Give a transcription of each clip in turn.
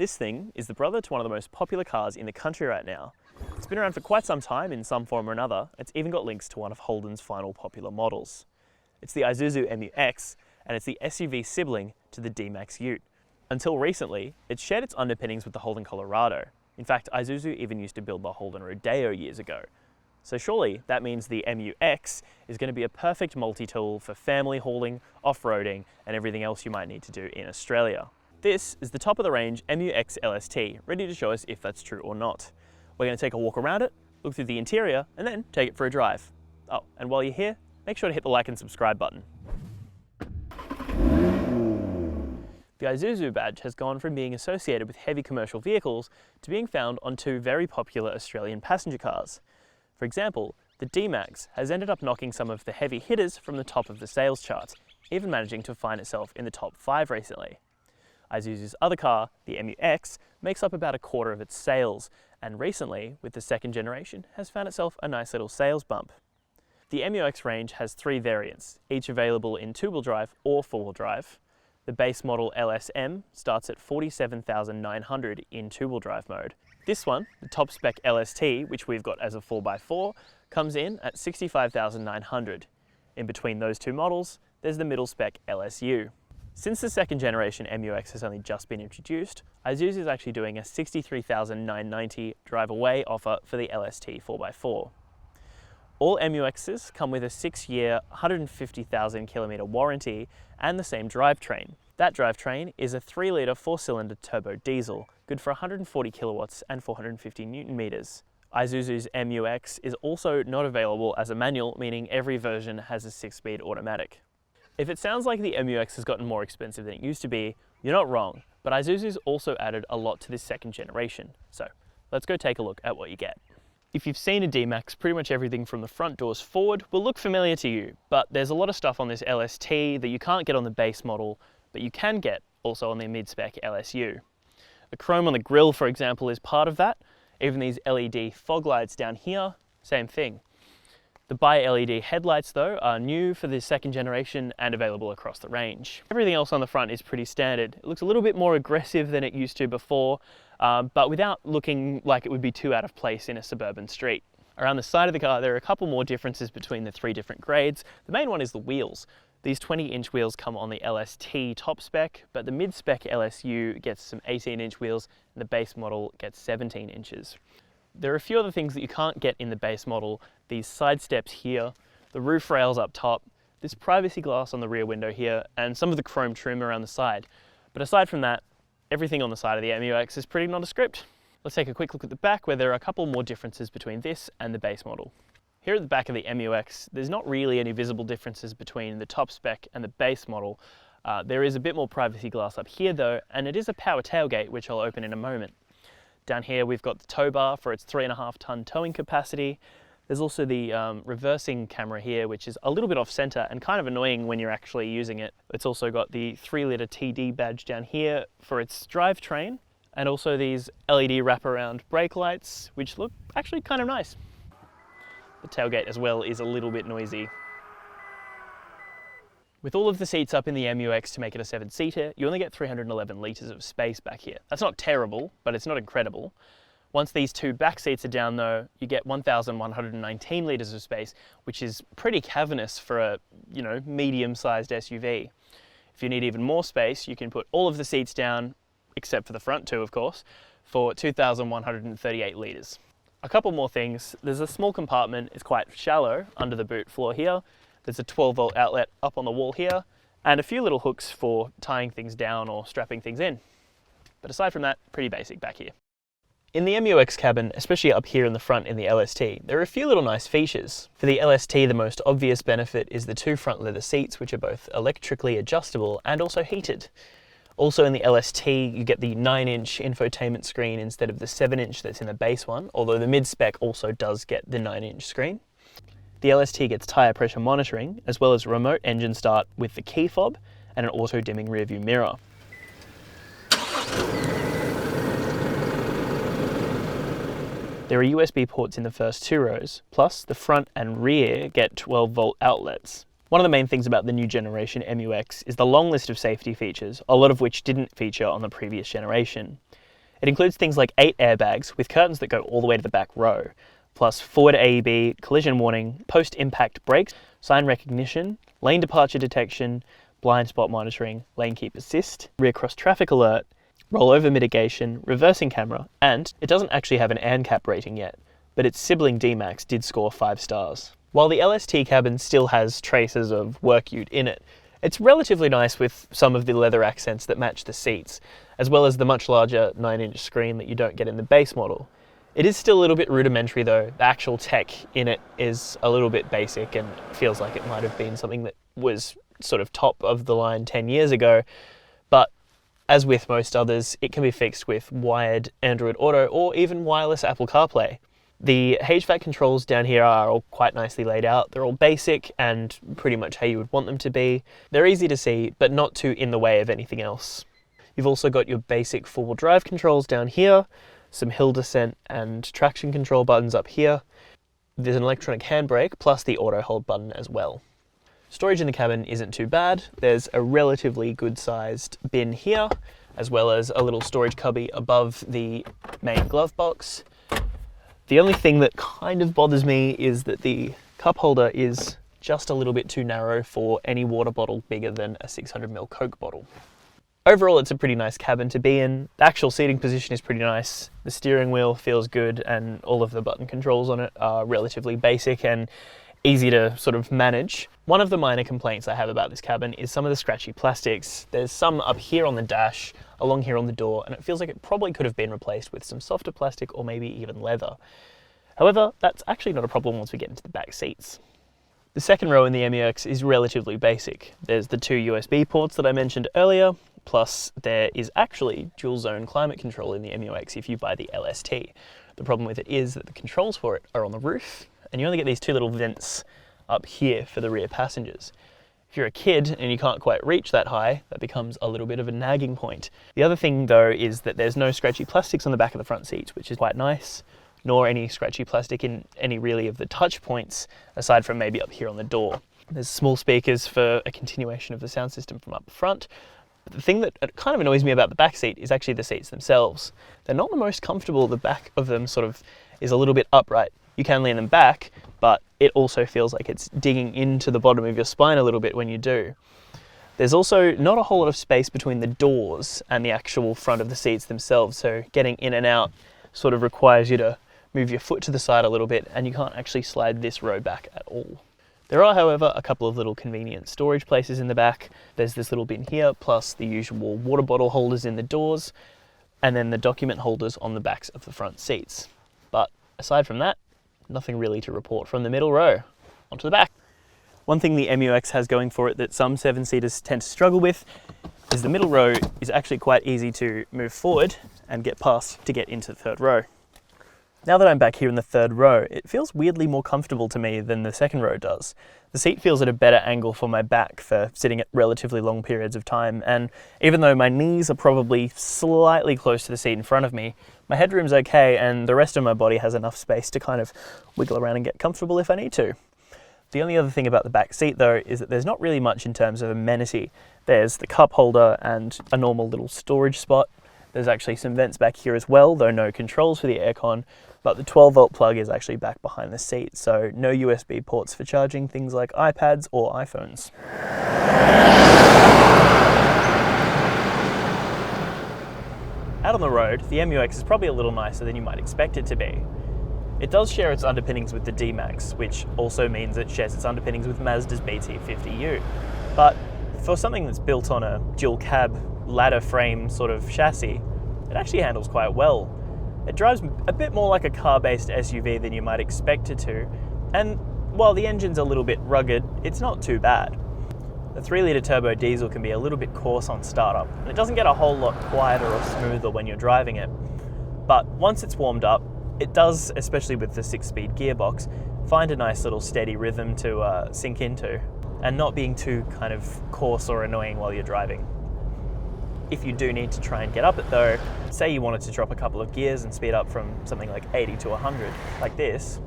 This thing is the brother to one of the most popular cars in the country right now. It's been around for quite some time in some form or another. It's even got links to one of Holden's final popular models. It's the Isuzu MU-X, and it's the SUV sibling to the D-Max Ute. Until recently, it shared its underpinnings with the Holden Colorado. In fact, Isuzu even used to build the Holden Rodeo years ago. So surely that means the MU-X is going to be a perfect multi-tool for family hauling, off-roading, and everything else you might need to do in Australia. This is the top of the range MU-X LST, ready to show us if that's true or not. We're going to take a walk around it, look through the interior, and then take it for a drive. Oh, and while you're here, make sure to hit the like and subscribe button. The Isuzu badge has gone from being associated with heavy commercial vehicles to being found on two very popular Australian passenger cars. For example, the D-Max has ended up knocking some of the heavy hitters from the top of the sales charts, even managing to find itself in the top 5 recently. Isuzu's other car, the MU-X, makes up about a quarter of its sales, and recently, with the second generation, has found itself a nice little sales bump. The MU-X range has 3 variants, each available in 2-wheel drive or 4-wheel drive. The base model LSM starts at $47,900 in 2-wheel drive mode. This one, the top spec LST, which we've got as a 4x4, comes in at $65,900. In between those two models, there's the middle spec LSU. Since the second generation MU-X has only just been introduced, Isuzu is actually doing a $63,990 drive away offer for the LST 4x4. All MU-Xs come with a 6-year, 150,000 kilometre warranty and the same drivetrain. That drivetrain is a 3-litre 4-cylinder turbo diesel, good for 140 kilowatts and 450 newton meters. Isuzu's MU-X is also not available as a manual, meaning every version has a 6-speed automatic. If it sounds like the MU-X has gotten more expensive than it used to be, you're not wrong, but Isuzu's also added a lot to this second generation. So let's go take a look at what you get. If you've seen a D-Max, pretty much everything from the front doors forward will look familiar to you, but there's a lot of stuff on this LST that you can't get on the base model, but you can get also on the mid-spec LSU. The chrome on the grille, for example, is part of that. Even these LED fog lights down here, same thing. The bi-LED headlights, though, are new for the second generation and available across the range. Everything else on the front is pretty standard. It looks a little bit more aggressive than it used to before, but without looking like it would be too out of place in a suburban street. Around the side of the car, there are a couple more differences between the 3 different grades. The main one is the wheels. These 20-inch wheels come on the LST top spec, but the mid-spec LSU gets some 18-inch wheels and the base model gets 17 inches. There are a few other things that you can't get in the base model. These side steps here, the roof rails up top, this privacy glass on the rear window here, and some of the chrome trim around the side. But aside from that, everything on the side of the MU-X is pretty nondescript. Let's take a quick look at the back, where there are a couple more differences between this and the base model. Here at the back of the MU-X, there's not really any visible differences between the top spec and the base model. There is a bit more privacy glass up here though, and it is a power tailgate, which I'll open in a moment. Down here we've got the tow bar for its 3.5-ton towing capacity. There's also the reversing camera here, which is a little bit off center and kind of annoying when you're actually using it. It's also got the 3-litre TD badge down here for its drivetrain, and also these LED wraparound brake lights, which look actually kind of nice. The tailgate as well is a little bit noisy. With all of the seats up in the MU-X to make it a 7-seater, you only get 311 litres of space back here. That's not terrible, but it's not incredible. Once these 2 back seats are down though, you get 1,119 litres of space, which is pretty cavernous for a, medium-sized SUV. If you need even more space, you can put all of the seats down, except for the front 2 of course, for 2,138 litres. A couple more things. There's a small compartment, it's quite shallow under the boot floor here. There's a 12-volt outlet up on the wall here, and a few little hooks for tying things down or strapping things in. But aside from that, pretty basic back here. In the MU-X cabin, especially up here in the front in the LST, there are a few little nice features. For the LST, the most obvious benefit is the 2 front leather seats, which are both electrically adjustable and also heated. Also in the LST, you get the 9-inch infotainment screen instead of the 7-inch that's in the base one, although the mid-spec also does get the 9-inch screen. The LST gets tyre pressure monitoring, as well as remote engine start with the key fob and an auto-dimming rearview mirror. There are USB ports in the first 2 rows, plus the front and rear get 12-volt outlets. One of the main things about the new generation MU-X is the long list of safety features, a lot of which didn't feature on the previous generation. It includes things like 8 airbags with curtains that go all the way to the back row, plus forward AEB, collision warning, post-impact brakes, sign recognition, lane departure detection, blind spot monitoring, lane keep assist, rear cross traffic alert, rollover mitigation, reversing camera, and it doesn't actually have an ANCAP rating yet, but its sibling D-Max did score 5 stars. While the LST cabin still has traces of work ute in it, it's relatively nice with some of the leather accents that match the seats, as well as the much larger 9-inch screen that you don't get in the base model. It is still a little bit rudimentary though. The actual tech in it is a little bit basic and feels like it might have been something that was sort of top of the line 10 years ago, but as with most others, it can be fixed with wired Android Auto or even wireless Apple CarPlay. The HVAC controls down here are all quite nicely laid out. They're all basic and pretty much how you would want them to be. They're easy to see, but not too in the way of anything else. You've also got your basic four-wheel drive controls down here, some hill descent and traction control buttons up here. There's an electronic handbrake plus the auto hold button as well. Storage in the cabin isn't too bad. There's a relatively good sized bin here, as well as a little storage cubby above the main glove box. The only thing that kind of bothers me is that the cup holder is just a little bit too narrow for any water bottle bigger than a 600ml Coke bottle. Overall, it's a pretty nice cabin to be in. The actual seating position is pretty nice. The steering wheel feels good and all of the button controls on it are relatively basic and easy to sort of manage. One of the minor complaints I have about this cabin is some of the scratchy plastics. There's some up here on the dash, along here on the door, and it feels like it probably could have been replaced with some softer plastic or maybe even leather. However, that's actually not a problem once we get into the back seats. The second row in the MU-X is relatively basic. There's the 2 USB ports that I mentioned earlier, plus there is actually dual zone climate control in the MU-X if you buy the LST. The problem with it is that the controls for it are on the roof, and you only get these 2 little vents up here for the rear passengers. If you're a kid and you can't quite reach that high, that becomes a little bit of a nagging point. The other thing though is that there's no scratchy plastics on the back of the front seats, which is quite nice, nor any scratchy plastic in any really of the touch points, aside from maybe up here on the door. There's small speakers for a continuation of the sound system from up front. But the thing that kind of annoys me about the back seat is actually the seats themselves. They're not the most comfortable. The back of them sort of is a little bit upright. You can lean them back, but it also feels like it's digging into the bottom of your spine a little bit when you do. There's also not a whole lot of space between the doors and the actual front of the seats themselves, so getting in and out sort of requires you to move your foot to the side a little bit, and you can't actually slide this row back at all. There are, however, a couple of little convenient storage places in the back. There's this little bin here, plus the usual water bottle holders in the doors, and then the document holders on the backs of the front seats. But aside from that, nothing really to report from the middle row. Onto the back. One thing the MU-X has going for it that some 7-seaters tend to struggle with is the middle row is actually quite easy to move forward and get past to get into the third row. Now that I'm back here in the third row, it feels weirdly more comfortable to me than the second row does. The seat feels at a better angle for my back for sitting at relatively long periods of time, and even though my knees are probably slightly close to the seat in front of me, my headroom's okay and the rest of my body has enough space to kind of wiggle around and get comfortable if I need to. The only other thing about the back seat though is that there's not really much in terms of amenity. There's the cup holder and a normal little storage spot. There's actually some vents back here as well, though no controls for the aircon, but the 12-volt plug is actually back behind the seat, so no USB ports for charging things like iPads or iPhones. Out on the road, the MU-X is probably a little nicer than you might expect it to be. It does share its underpinnings with the D-Max, which also means it shares its underpinnings with Mazda's BT50U. But for something that's built on a dual cab ladder frame sort of chassis, it actually handles quite well. It drives a bit more like a car-based SUV than you might expect it to, and while the engine's a little bit rugged, it's not too bad. The 3-litre turbo diesel can be a little bit coarse on startup, and it doesn't get a whole lot quieter or smoother when you're driving it. But once it's warmed up, it does, especially with the 6-speed gearbox, find a nice little steady rhythm to sink into, and not being too kind of coarse or annoying while you're driving. If you do need to try and get up it though, say you wanted to drop a couple of gears and speed up from something like 80 to 100, like this,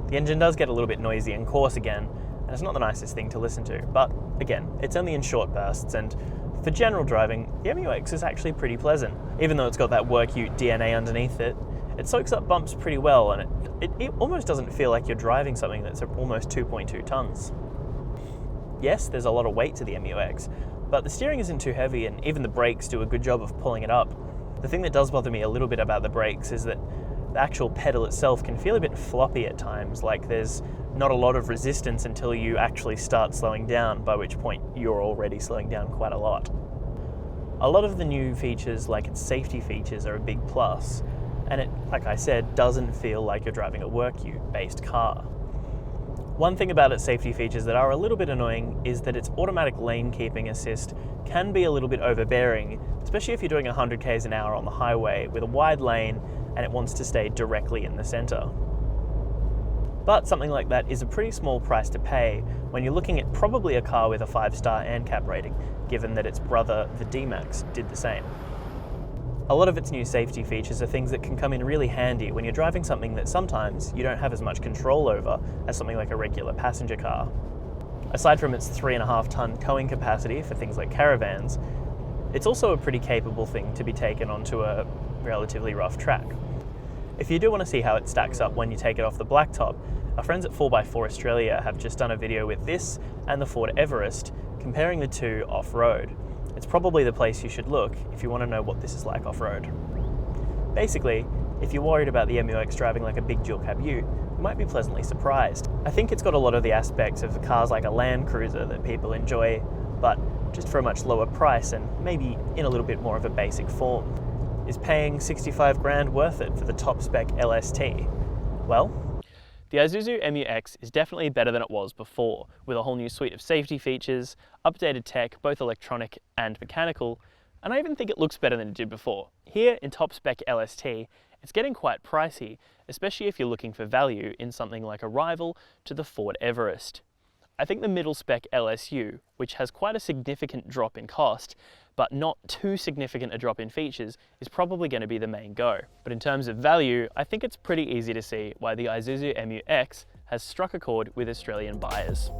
the engine does get a little bit noisy and coarse again, and it's not the nicest thing to listen to, but again, it's only in short bursts, and for general driving, the MU-X is actually pretty pleasant. Even though it's got that work ute DNA underneath it, it soaks up bumps pretty well, and it almost doesn't feel like you're driving something that's almost 2.2 tons. Yes, there's a lot of weight to the MU-X, but the steering isn't too heavy, and even the brakes do a good job of pulling it up. The thing that does bother me a little bit about the brakes is that the actual pedal itself can feel a bit floppy at times, like there's not a lot of resistance until you actually start slowing down, by which point you're already slowing down quite a lot. A lot of the new features, like its safety features, are a big plus, and it, like I said, doesn't feel like you're driving a work ute-based car. One thing about its safety features that are a little bit annoying is that its automatic lane keeping assist can be a little bit overbearing, especially if you're doing 100 km an hour on the highway with a wide lane and it wants to stay directly in the centre. But something like that is a pretty small price to pay when you're looking at probably a car with a 5-star ANCAP rating, given that its brother, the D-Max, did the same. A lot of its new safety features are things that can come in really handy when you're driving something that sometimes you don't have as much control over as something like a regular passenger car. Aside from its 3.5-ton towing capacity for things like caravans, it's also a pretty capable thing to be taken onto a relatively rough track. If you do want to see how it stacks up when you take it off the blacktop, our friends at 4x4 Australia have just done a video with this and the Ford Everest, comparing the two off-road. It's probably the place you should look if you want to know what this is like off-road. Basically, if you're worried about the MU-X driving like a big dual cab ute, you might be pleasantly surprised. I think it's got a lot of the aspects of cars like a Land Cruiser that people enjoy, but just for a much lower price and maybe in a little bit more of a basic form. Is paying 65 grand worth it for the top spec LST? Well, the Isuzu MU-X is definitely better than it was before, with a whole new suite of safety features, updated tech, both electronic and mechanical, and I even think it looks better than it did before. Here in top spec LST, it's getting quite pricey, especially if you're looking for value in something like a rival to the Ford Everest. I think the middle spec LSU, which has quite a significant drop in cost, but not too significant a drop in features, is probably going to be the main go. But in terms of value, I think it's pretty easy to see why the Isuzu MU-X has struck a chord with Australian buyers.